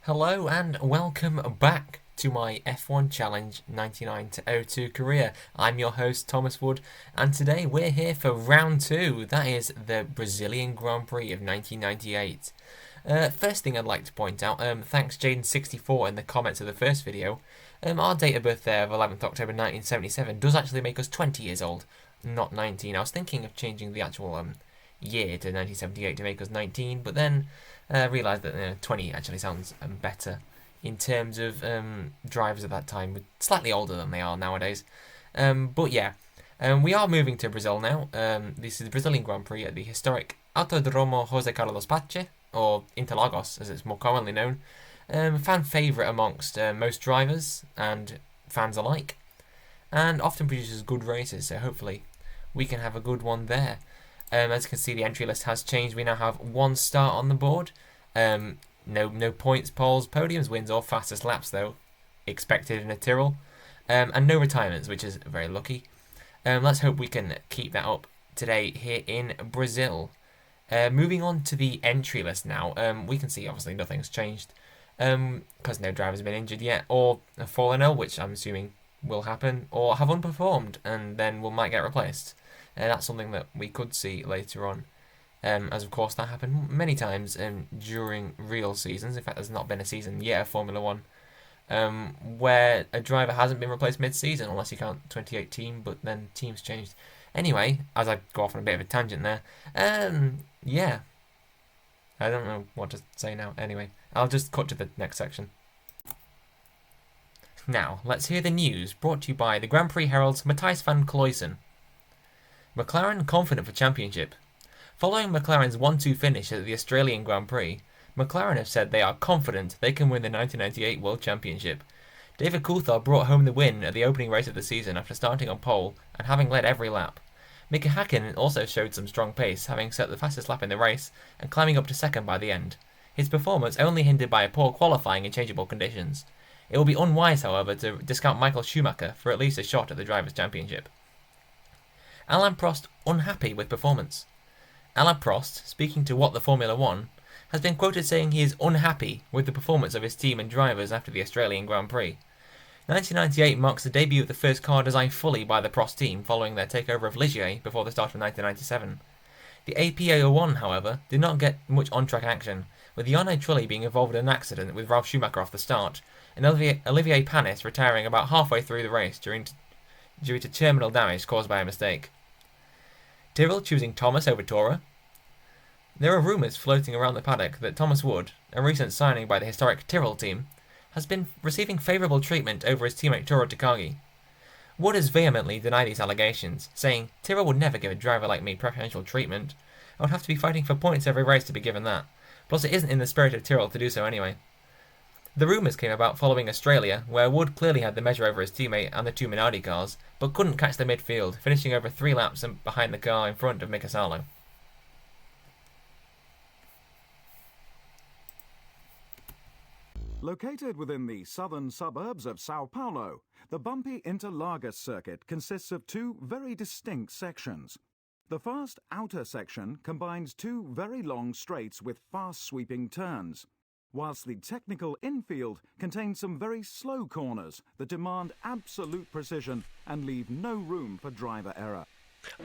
Hello and welcome back to my F1 Challenge 99 to 02 career. I'm your host Thomas Wood, and today we're here for round 2. That is the Brazilian Grand Prix of 1998. First thing I'd like to point out, thanks Jaden64 in the comments of the first video, our date of birth there of 11th October 1977 does actually make us 20 years old, not 19. I was thinking of changing the actual year to 1978 to make us 19, but then realised that 20 actually sounds better in terms of drivers at that time, slightly older than they are nowadays. But yeah, we are moving to Brazil now. This is the Brazilian Grand Prix at the historic Autodromo José Carlos Pache, or Interlagos as it's more commonly known. Fan favourite amongst most drivers and fans alike, and often produces good races, so hopefully we can have a good one there. As you can see, the entry list has changed. We now have one start on the board. No points, poles, podiums, wins, or fastest laps, though, expected in a Tyrrell. And no retirements, which is very lucky. Let's hope we can keep that up today here in Brazil. Moving on to the entry list now. We can see, obviously, nothing's changed. Because no drivers have been injured yet, or have fallen ill, which I'm assuming will happen, or have underperformed, and then might get replaced. That's something that we could see later on, as of course that happened many times during real seasons. In fact, there's not been a season yet of Formula 1 where a driver hasn't been replaced mid-season, unless you count 2018, but then teams changed. Anyway, as I go off on a bit of a tangent there, yeah, I don't know what to say now. Anyway, I'll just cut to the next section. Now, let's hear the news, brought to you by the Grand Prix Herald's Matthijs van Kloysen. McLaren confident for championship. Following McLaren's 1-2 finish at the Australian Grand Prix, McLaren have said they are confident they can win the 1998 World Championship. David Coulthard brought home the win at the opening race of the season after starting on pole and having led every lap. Mika Häkkinen also showed some strong pace, having set the fastest lap in the race and climbing up to second by the end. His performance only hindered by a poor qualifying in changeable conditions. It will be unwise, however, to discount Michael Schumacher for at least a shot at the Drivers' Championship. Alain Prost unhappy with performance. Alain Prost, speaking to What the Formula 1, has been quoted saying he is unhappy with the performance of his team and drivers after the Australian Grand Prix. 1998 marks the debut of the first car designed fully by the Prost team following their takeover of Ligier before the start of 1997. The APA01, however, did not get much on-track action, with Jarno Trulli being involved in an accident with Ralf Schumacher off the start, and Olivier Panis retiring about halfway through the race due to terminal damage caused by a mistake. Tyrrell choosing Thomas over Tora. There are rumours floating around the paddock that Thomas Wood, a recent signing by the historic Tyrrell team, has been receiving favourable treatment over his teammate Toro Takagi. Wood has vehemently denied these allegations, saying, "Tyrrell would never give a driver like me preferential treatment. I would have to be fighting for points every race to be given that. Plus it isn't in the spirit of Tyrrell to do so anyway." The rumours came about following Australia, where Wood clearly had the measure over his teammate and the two Minardi cars, but couldn't catch the midfield, finishing over 3 laps behind the car in front of Mika Salo. Located within the southern suburbs of Sao Paulo, the bumpy Interlagos circuit consists of 2 very distinct sections. The first outer section combines 2 very long straights with fast sweeping turns, whilst the technical infield contains some very slow corners that demand absolute precision and leave no room for driver error.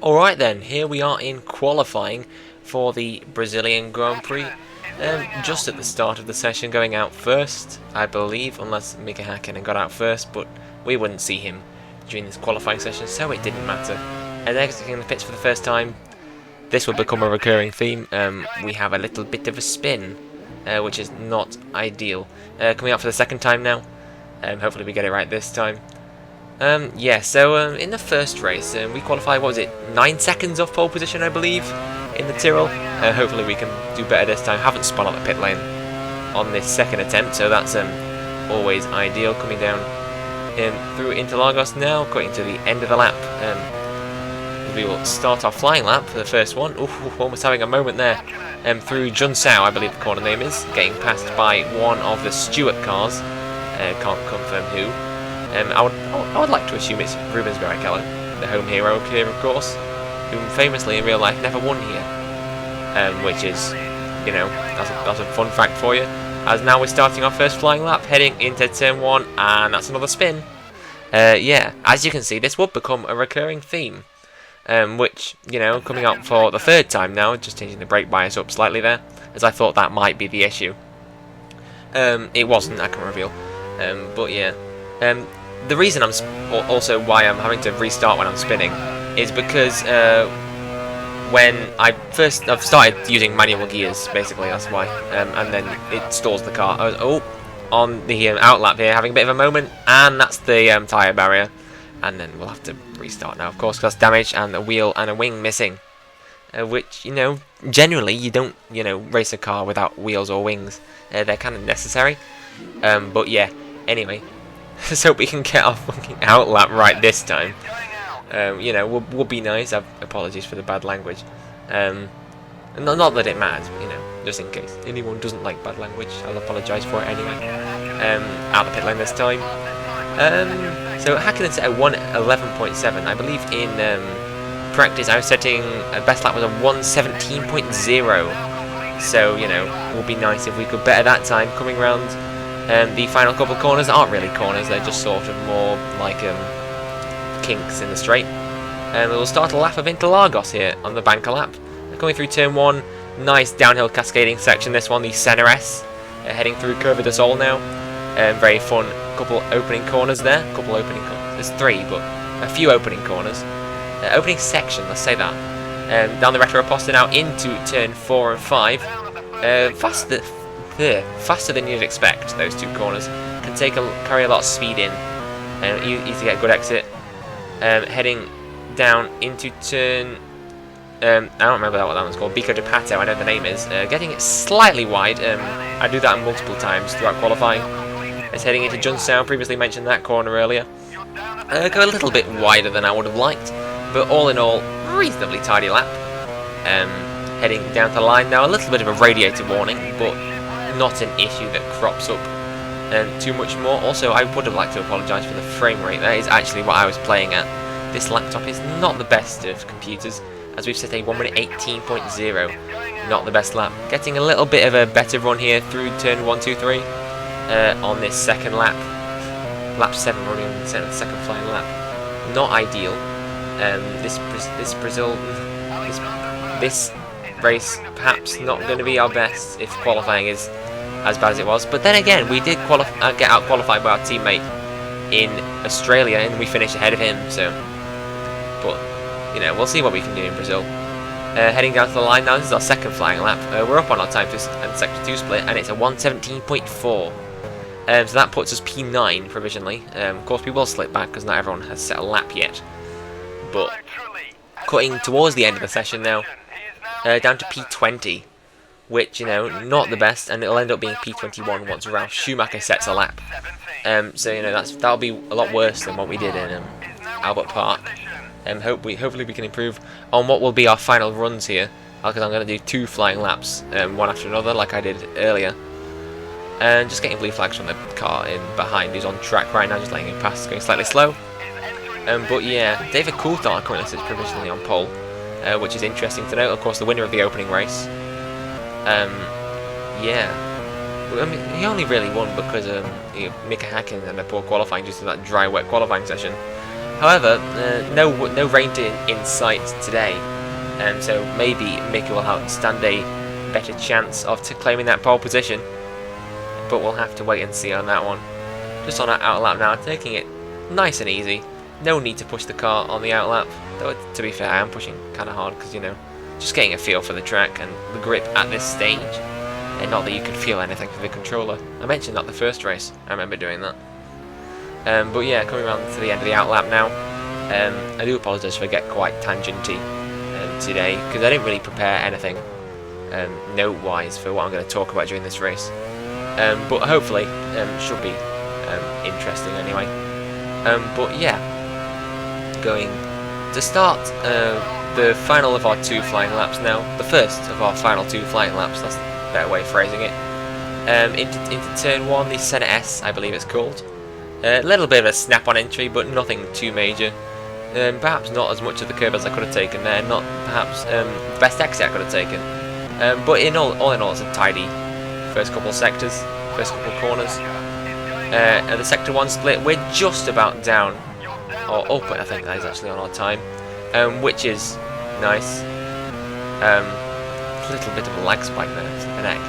Alright then, here we are in qualifying for the Brazilian Grand Prix. Just at the start of the session, going out first, I believe, unless Mika Häkkinen got out first, but we wouldn't see him during this qualifying session, so it didn't matter. And exiting the pits for the first time, this will become a recurring theme. We have a little bit of a spin, which is not ideal. Coming out for the second time now, hopefully we get it right this time. So in the first race, we qualified, 9 seconds off pole position, I believe, in the Tyrrell. Hopefully we can do better this time. Haven't spun out the pit lane on this second attempt, so that's always ideal. Coming down through Interlagos now, going to the end of the lap. We will start our flying lap for the first one. Ooh, almost having a moment there. Through Junsao, I believe the corner name is, getting passed by one of the Stewart cars. Can't confirm who. I would like to assume it's Rubens Barrichello, the home hero here, of course, who famously in real life never won here, which is, that's a fun fact for you. as now we're starting our first flying lap, heading into turn 1, and that's another spin. Yeah, as you can see, this would become a recurring theme, which, you know, coming up for the 3rd time now, just changing the brake bias up slightly there, as I thought that might be the issue. It wasn't, I can reveal. But yeah, the reason also why I'm having to restart when I'm spinning is because when I've started using manual gears, basically, that's why, and then it stalls the car. On the outlap here, having a bit of a moment, and that's the tyre barrier, and then we'll have to restart now, of course, because that's damage and a wheel and a wing missing, which, you know, generally you don't, you know, race a car without wheels or wings. They're kind of necessary, but yeah, anyway, let's hope we can get our fucking outlap right this time. You know, would be nice. Apologies for the bad language. Not that it matters, you know, just in case anyone doesn't like bad language, I'll apologise for it anyway. Out the pit lane this time. So Hakkinen set a 1:11.7. I believe in practice I was setting best lap was a 1:17.0. So, you know, would be nice if we could better that time coming round. The final couple of corners aren't really corners, they're just sort of more like kinks in the straight. And we'll start a lap of Interlagos here on the banker lap. Coming through turn 1, nice downhill cascading section this one, the Senna S. Heading through Curva de Sol now. Very fun couple opening corners there. There's 3, but a few opening corners. Opening section, let's say that. Down the Retroposta now into turn 4 and 5. Faster than you'd expect, those 2 corners. Can carry a lot of speed in. Easy to get a good exit. Heading down into turn... I don't remember what that one's called. Bico de Pato, I know the name is. Getting it slightly wide. I do that multiple times throughout qualifying. It's heading into Johnstown, previously mentioned that corner earlier. Go a little bit wider than I would have liked, but all in all, reasonably tidy lap. Heading down to the line now, a little bit of a radiator warning, but not an issue that crops up too much more. Also, I would have liked to apologise for the frame rate. That is actually what I was playing at. This laptop is not the best of computers, as we've set a 1:18.0. Not the best lap. Getting a little bit of a better run here through turn 1, 2, 3 on this second lap. Lap 7 running on the second flying lap. Not ideal. This race perhaps not going to be our best if qualifying is as bad as it was. But then again, we did get out qualified by our teammate in Australia, and we finished ahead of him. So, but you know, we'll see what we can do in Brazil. Heading down to the line now. This is our second flying lap. We're up on our time and sector 2 split, and it's a 1:17.4. So that puts us P9 provisionally. Of course, we will slip back because not everyone has set a lap yet. But cutting towards the end of the session now, down to P20, which, you know, not the best, and it'll end up being P21 once Ralf Schumacher sets a lap. So, you know, that'll be a lot worse than what we did in Albert Park. Hopefully we can improve on what will be our final runs here, because I'm going to do 2 flying laps, one after another, like I did earlier. And just getting blue flags from the car in behind, who's on track right now, just letting him pass, going slightly slow. But yeah, David Coulthard currently sits provisionally on pole, which is interesting to note. Of course, the winner of the opening race. Yeah, I mean, he only really won because Mika Hakkinen had a poor qualifying due to that dry, wet qualifying session. However, no rain in sight today, so maybe Mika will stand a better chance of claiming that pole position. But we'll have to wait and see on that one. Just on our outlap now, taking it nice and easy. No need to push the car on the outlap. Though, to be fair, I am pushing kind of hard because, you know, just getting a feel for the track and the grip at this stage. And not that you can feel anything for the controller. I mentioned that the first race. I remember doing that. But yeah, coming around to the end of the outlap now. I do apologise if I get quite tangenty today, because I didn't really prepare anything note-wise for what I'm going to talk about during this race. But hopefully, should be interesting anyway. But yeah, going to start the final of our 2 flying laps now. The first of our final 2 flying laps, that's a better way of phrasing it. Into turn 1, the Senna S, I believe it's called. A little bit of a snap-on entry, but nothing too major. Perhaps not as much of the curve as I could have taken there. Not perhaps the best exit I could have taken. But all in all, it's a tidy first couple of sectors. First couple of corners. At the Sector 1 split, we're just about down, or up, I think that is actually on our time, which is nice. A little bit of a lag spike there, it's like an egg.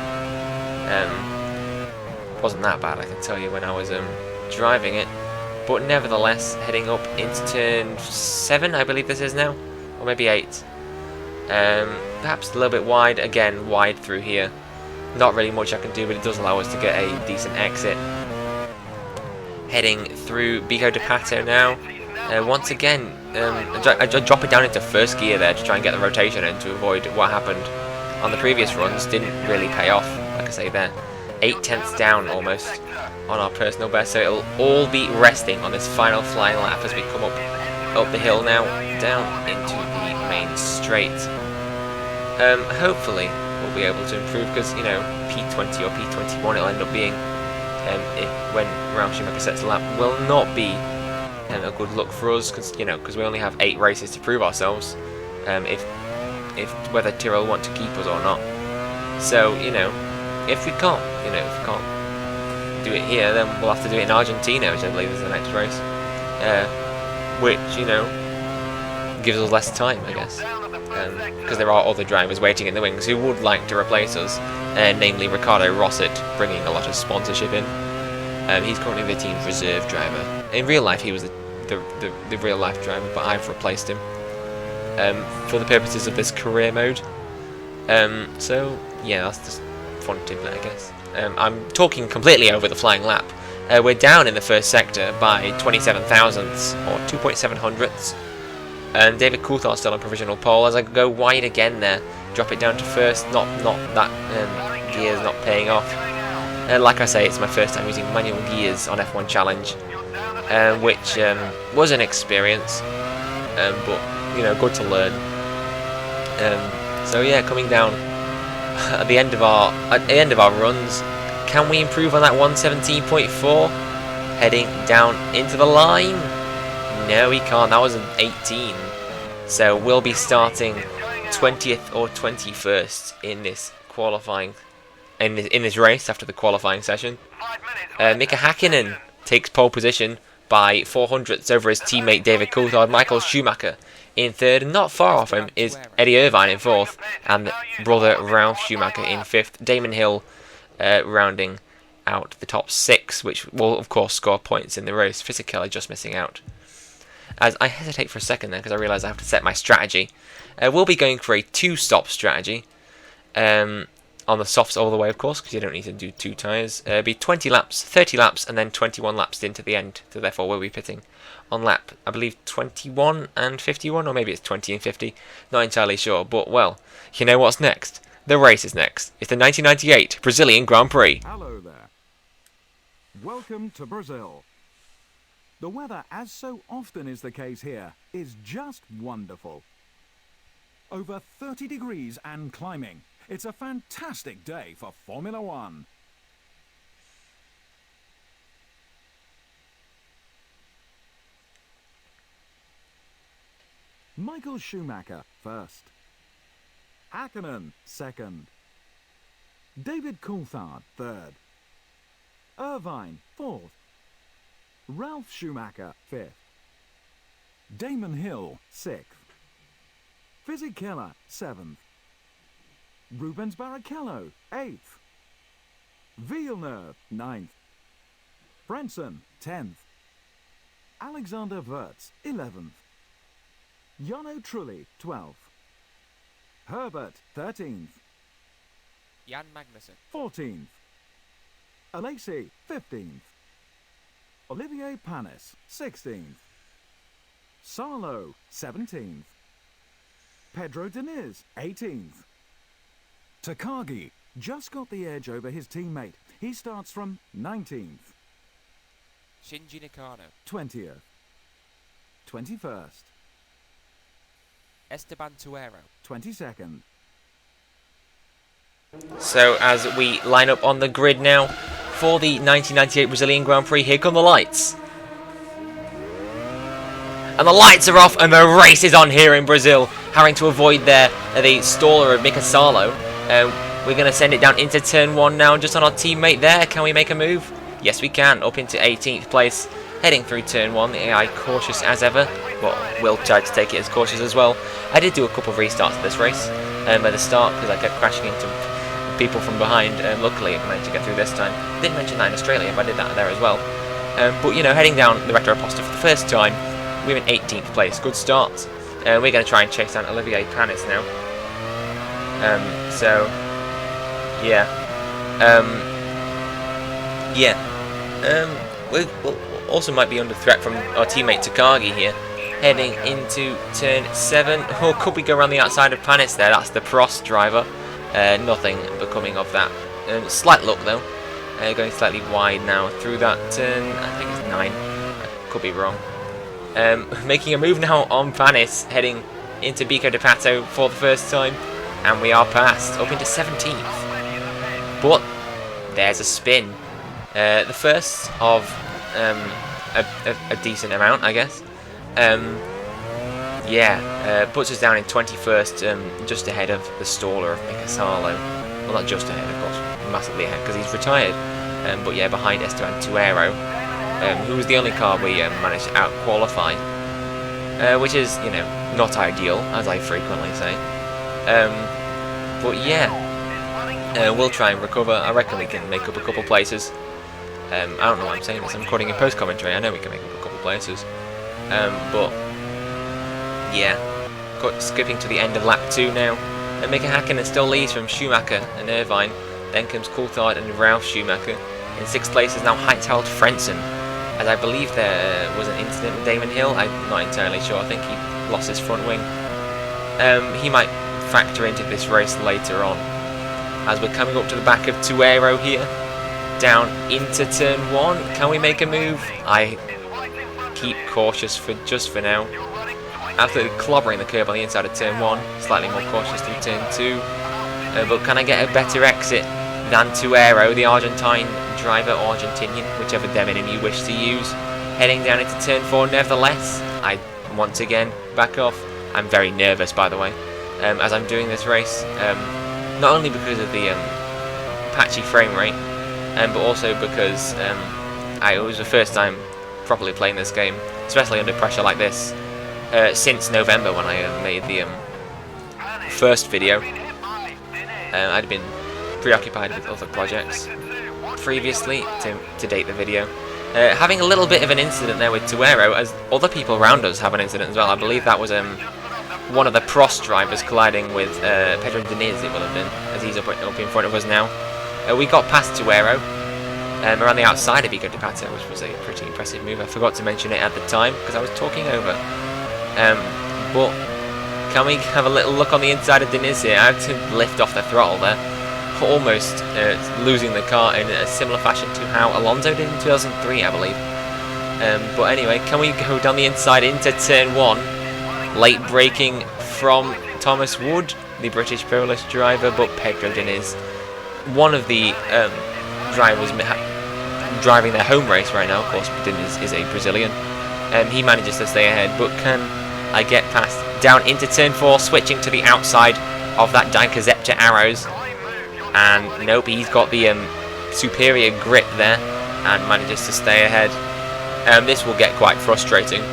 Wasn't that bad, I can tell you, when I was driving it, but nevertheless, heading up into turn 7, I believe this is now, or maybe 8. Perhaps a little bit wide, again, wide through here. Not really much I can do, but it does allow us to get a decent exit. Heading through Bico de Pato now. Once again, I drop it down into first gear there to try and get the rotation in to avoid what happened on the previous runs. Didn't really pay off, like I say there. 8/10ths down almost on our personal best, so it'll all be resting on this final flying lap as we come up the hill now, down into the main straight. Hopefully we'll be able to improve, because, you know, P20 or P21 it'll end up being, when Ralf Schumacher sets a lap, will not be a good look for us, because, you know, we only have 8 races to prove ourselves, if whether Tyrrell want to keep us or not. So, you know, if we can't do it here, then we'll have to do it in Argentina, which I believe is the next race, which, you know, gives us less time, I guess, because there are other drivers waiting in the wings who would like to replace us, namely Ricardo Rosset, bringing a lot of sponsorship in. He's currently the team's reserve driver. In real life, he was the real life driver, but I've replaced him for the purposes of this career mode. So yeah, that's just fun tidbit, I guess. I'm talking completely over the flying lap. We're down in the first sector by 27 thousandths, or 2.7 hundredths. David Coulthard's still on provisional pole as I go wide again there. Drop it down to first. Not that gear's not paying off. Like I say, it's my first time using manual gears on F1 Challenge, which was an experience, but, you know, good to learn. So yeah, coming down at the end of our runs, can we improve on that 117.4? Heading down into the line. No, we can't. That was an 18. So we'll be starting 20th or 21st in this qualifying, in this race after the qualifying session. Mika Hakkinen takes pole position by 400ths over his teammate David Coulthard. Michael Schumacher in third, and not far off him is Eddie Irvine in fourth, and brother Ralf Schumacher in fifth. Damon Hill rounding out the top 6, which will of course score points in the race. Fisichella just missing out. As I hesitate for a second there, because I realise I have to set my strategy. We'll be going for a 2-stop strategy. On the softs all the way, of course, because you don't need to do 2 tyres. It'll be 20 laps, 30 laps, and then 21 laps into the end. So therefore we'll be pitting on lap, I believe, 21 and 51, or maybe it's 20 and 50. Not entirely sure, but, well, you know what's next. The race is next. It's the 1998 Brazilian Grand Prix. Hello there. Welcome to Brazil. The weather, as so often is the case here, is just wonderful. Over 30 degrees and climbing. It's a fantastic day for Formula One. Michael Schumacher first. Hakkinen second. David Coulthard third. Irvine fourth. Ralf Schumacher fifth. Damon Hill sixth. Fisichella seventh. Rubens Barrichello 8th. Villeneuve 9th. Frentzen 10th. Alexander Wurz 11th. Jarno Trulli 12th. Herbert 13th. Jan Magnussen 14th. Alesi 15th. Olivier Panis 16th. Sarlo 17th. Pedro Diniz 18th. Takagi just got the edge over his teammate. He starts from 19th. Shinji Nakano 20th. 21st. Esteban Tuero 22nd. So as we line up on the grid now for the 1998 Brazilian Grand Prix, here come the lights. And the lights are off and the race is on here in Brazil. Having to avoid there the staller of Mika Salo. We're going to send it down into turn 1 now, just on our teammate there. Can we make a move? Yes, we can. Up into 18th place, heading through turn 1. The AI cautious as ever, but will try to take it as cautious as well. I did do a couple of restarts of this race at the start because I kept crashing into people from behind. Luckily, I managed to get through this time. Didn't mention that in Australia, but I did that there as well. But, you know, heading down the Retro Aposta for the first time, we're in 18th place. Good start. We're going to try and chase down Olivier Panis now. We also might be under threat from our teammate Takagi here. Heading into turn 7. Or could we go around the outside of Panis there? That's the Prost driver. Nothing becoming of that. Slight look though. Going slightly wide now through that turn. I think it's 9. I could be wrong. Making a move now on Panis, heading into Bico de Pato for the first time. And we are passed up into 17th. But there's a spin. The first of a decent amount, I guess. Puts us down in 21st, just ahead of the staller of Micasalo. Well, not just ahead, of course, massively ahead because he's retired. But yeah, behind Esteban Tuero, who was the only car we managed to out-qualify, which is, you know, not ideal, as I frequently say. But yeah, we'll try and recover. I reckon we can make up a couple places. I don't know why I'm saying this. I'm recording in post-commentary. I know we can make up a couple places. But yeah, skipping to the end of lap 2 now. And Mika Hakkinen still leads from Schumacher and Irvine. Then comes Coulthard and Ralf Schumacher. In 6th place is now Heitald Frentzen, as I believe there was an incident with Damon Hill. I'm not entirely sure. I think he lost his front wing. He might factor into this race later on. As we're coming up to the back of Tuero here, down into turn 1. Can we make a move? I keep cautious for now. Absolutely clobbering the curb on the inside of turn 1. Slightly more cautious through turn 2. But can I get a better exit than Tuero, the Argentine driver, or Argentinian, whichever demonym you wish to use. Heading down into turn 4 nevertheless. I once again back off. I'm very nervous, by the way, as I'm doing this race. Not only because of the patchy frame rate, but also because it was the first time properly playing this game, especially under pressure like this, since November when I made the first video. I'd been preoccupied with other projects previously to date the video. Having a little bit of an incident there with Tuero, as other people around us have an incident as well. I believe that was one of the Prost drivers colliding with Pedro Diniz, it will have been, as he's up in front of us now. We got past Tuero around the outside of Bico de Pato, which was a pretty impressive move. I forgot to mention it at the time because I was talking over. But can we have a little look on the inside of Diniz here? I had to lift off the throttle there, almost losing the car in a similar fashion to how Alonso did in 2003, I believe. But anyway, can we go down the inside into turn 1? Late braking from Thomas Wood, the British-Polish driver, but Pedro Diniz, one of the drivers driving their home race right now. Of course, Diniz is a Brazilian. He manages to stay ahead, but can I get past down into turn 4, switching to the outside of that Danker Zepter Arrows? And nope, he's got the superior grip there and manages to stay ahead. This will get quite frustrating,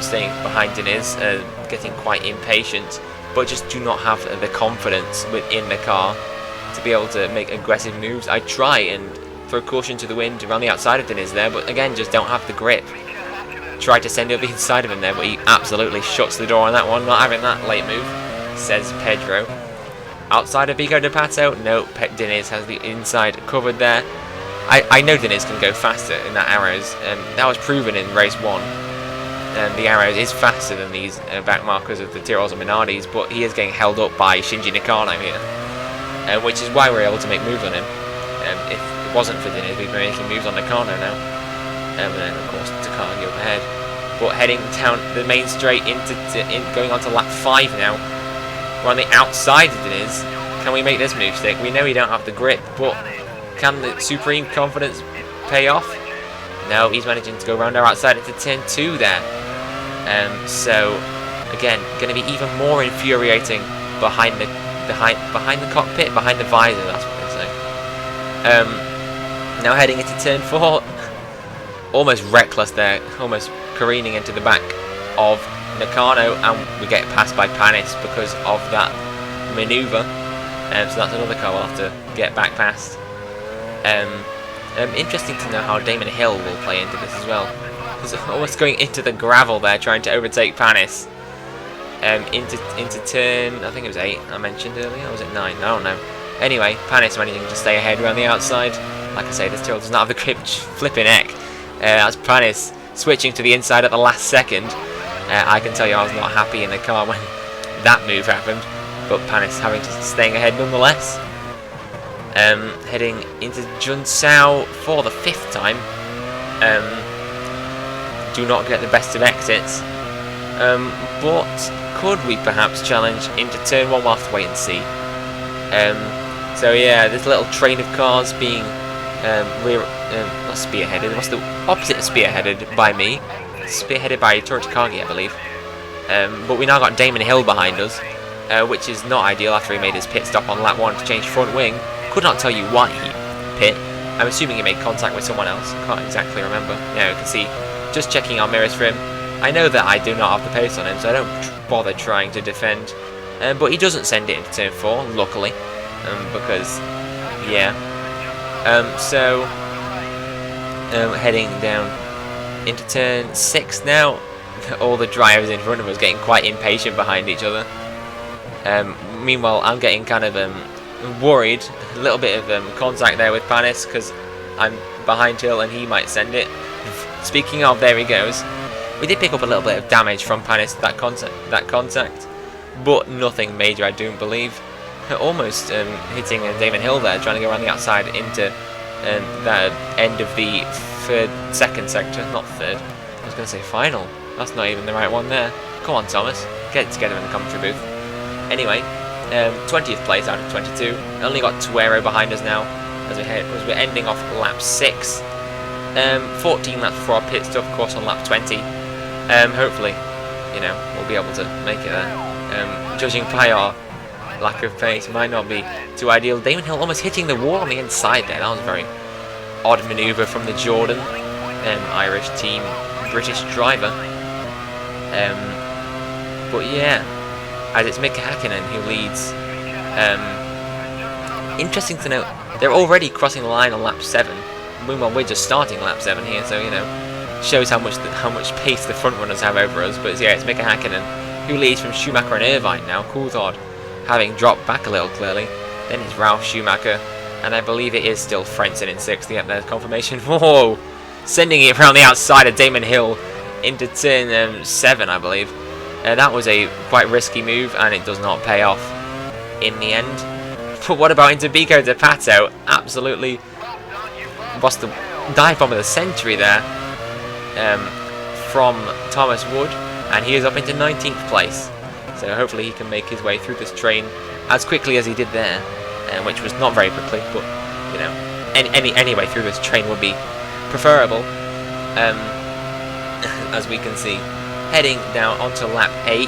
staying behind Diniz, getting quite impatient, but just do not have the confidence within the car to be able to make aggressive moves. I try and throw caution to the wind around the outside of Diniz there, but again, just don't have the grip. Tried to send it up the inside of him there, but he absolutely shuts the door on that one, not having that late move, says Pedro. Outside of Bico de Pato, no, Diniz has the inside covered there. I know Diniz can go faster in that Arrows, that was proven in race 1. The Arrows is faster than these back markers of the Tyrols and Minardis, but he is getting held up by Shinji Nakano here, which is why we're able to make moves on him. If it wasn't for Diniz, we'd be making moves on Nakano now. And then of course Takagi up ahead. But heading down the main straight going on to lap 5 now. We're on the outside of Diniz. Can we make this move stick? We know we don't have the grip, but can the supreme confidence pay off? No, he's managing to go around our outside into turn 2 there. So again, going to be even more infuriating behind the behind the cockpit, behind the visor. That's what they say. Now heading into turn 4, almost reckless there, almost careening into the back of Nakano, and we get passed by Panis because of that manoeuvre. So that's another car we'll have to get back past. Interesting to know how Damon Hill will play into this as well. He's almost going into the gravel there, trying to overtake Panis. Into turn, I think it was 8 I mentioned earlier, or was it 9? I don't know. Anyway, Panis managing to stay ahead around the outside. Like I say, this Tyrrell does not have the grip, flipping heck. That's Panis switching to the inside at the last second. I can tell you I was not happy in the car when that move happened, but Panis staying ahead nonetheless. Heading into Junsao for the 5th time. Do not get the best of exits. But could we perhaps challenge into turn 1? We'll have to wait and see. So yeah, this little train of cars being not spearheaded. What's the opposite of spearheaded by me? Spearheaded by Torikagi, I believe. But we now got Damon Hill behind us, which is not ideal after he made his pit stop on lap 1 to change front wing. Could not tell you why he pit. I'm assuming he made contact with someone else. Can't exactly remember. Yeah, you can see, just checking our mirrors for him. I know that I do not have the pace on him, so I don't bother trying to defend. But he doesn't send it into turn 4, luckily. Because, yeah. Heading down into turn 6 now. All the drivers in front of us getting quite impatient behind each other. Meanwhile, I'm getting kind of worried. A little bit of contact there with Panis because I'm behind Hill and he might send it. Speaking of, there he goes. We did pick up a little bit of damage from Panis, that contact, but nothing major, I don't believe. Almost hitting Damon Hill there, trying to go around the outside into the end of the second sector, not third. I was going to say final. That's not even the right one there. Come on, Thomas, get it together in the commentary booth. Anyway, 20th place out of 22. Only got Tuero behind us now, as we're ending off lap 6. 14 laps before our pit stop, of course, on lap 20. Hopefully, we'll be able to make it there. Judging by our lack of pace, might not be too ideal. Damon Hill almost hitting the wall on the inside there. That was a very odd manoeuvre from the Jordan Irish team British driver. But yeah, as it's Mika Hakkinen who leads. Interesting to note, they're already crossing the line on lap 7. Meanwhile, we're just starting lap 7 here, so shows how much pace the front runners have over us. But yeah, it's Mika Hakkinen who leads from Schumacher and Irvine now. Coulthard having dropped back a little clearly. Then it's Ralf Schumacher, and I believe it is still Frentzen in 6th. Yep, there's confirmation. Whoa! Sending it around the outside of Damon Hill into turn 7, I believe. That was a quite risky move, and it does not pay off in the end. But what about into Bico de Pato? Absolutely lost the dive bomb of the century there from Thomas Wood, and he is up into 19th place. So hopefully he can make his way through this train as quickly as he did there, which was not very quickly, but any way through this train would be preferable. As we can see, heading down onto lap 8,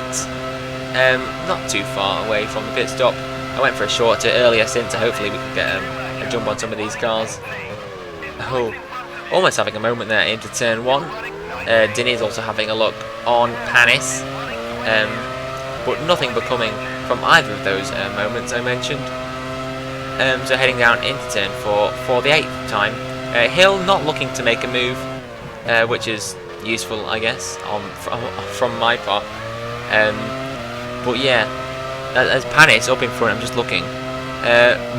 not too far away from the pit stop. I went for a short earlier stint, so hopefully we can get a jump on some of these cars. Oh, almost having a moment there into turn 1. Dinny's also having a look on Panis, but nothing becoming from either of those moments I mentioned. So heading down into turn 4 for the 8th time. Hill not looking to make a move, which is useful, I guess, from my part. But yeah, as Panis up in front, I'm just looking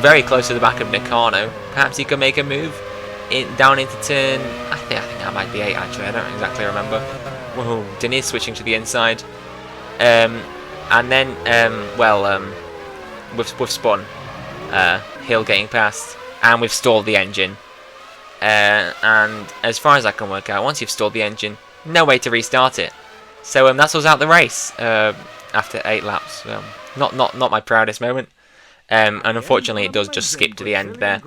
very close to the back of Nakano. Perhaps he can make a move down into turn. I think that might be 8 actually. I don't exactly remember. Whoa, Denise switching to the inside, and then we've spun. Hill getting past, and we've stalled the engine. And as far as I can work out, once you've stalled the engine, no way to restart it. So that's us out the race after 8 laps. Not my proudest moment. And unfortunately it does just skip to the end there.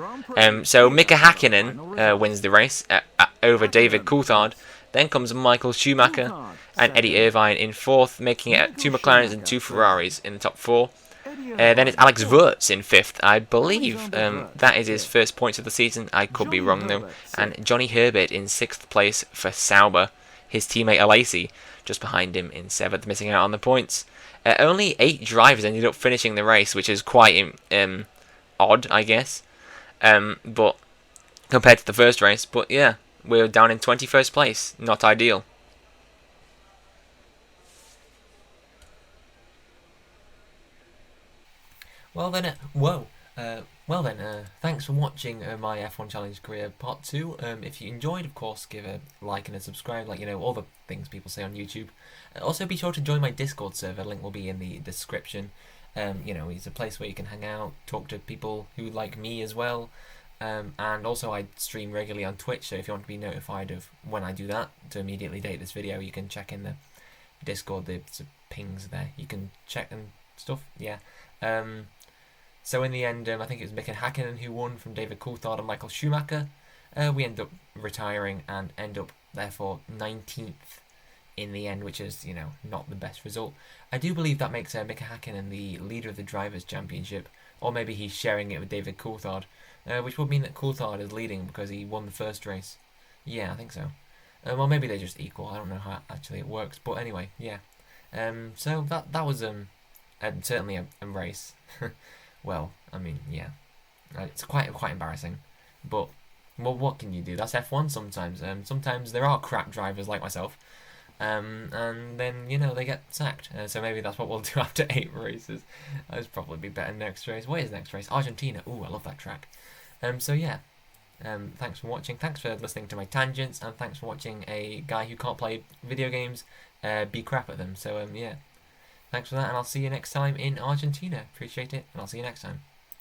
So Mika Hakkinen wins the race over David Coulthard. Then comes Michael Schumacher and Eddie Irvine in 4th, making it 2 McLarens and 2 Ferraris in the top 4. Then it's Alex Wurz in 5th, I believe. That is his first points of the season. I could be wrong though. And Johnny Herbert in 6th place for Sauber. His teammate Alesi just behind him in 7th, missing out on the points. Only 8 drivers ended up finishing the race, which is quite odd, I guess. But compared to the first race, but yeah, we're down in 21st place. Not ideal. Well then, thanks for watching my F1 Challenge Career Part 2. If you enjoyed, of course, give a like and a subscribe, like, all the things people say on YouTube. Also, be sure to join my Discord server, link will be in the description. It's a place where you can hang out, talk to people who like me as well. And also I stream regularly on Twitch, so if you want to be notified of when I do that, to immediately date this video, you can check in the Discord, the pings there. You can check and stuff, yeah. So in the end, I think it was Mika Hakkinen who won from David Coulthard and Michael Schumacher. We end up retiring and end up, therefore, 19th in the end, which is, not the best result. I do believe that makes Mika Hakkinen the leader of the Drivers' Championship, or maybe he's sharing it with David Coulthard, which would mean that Coulthard is leading because he won the first race. Yeah, I think so. Well, maybe they're just equal. I don't know how actually it works, but anyway, yeah. So that was certainly a race. Well, I mean, yeah, it's quite embarrassing, but well, what can you do? That's F1 sometimes. Sometimes there are crap drivers like myself, and then they get sacked. So maybe that's what we'll do after 8 races. That'll probably be better next race. Where is next race? Argentina. Ooh, I love that track. So yeah. Thanks for watching. Thanks for listening to my tangents, and thanks for watching a guy who can't play video games be crap at them. So yeah. Thanks for that, and I'll see you next time in Argentina. Appreciate it, and I'll see you next time.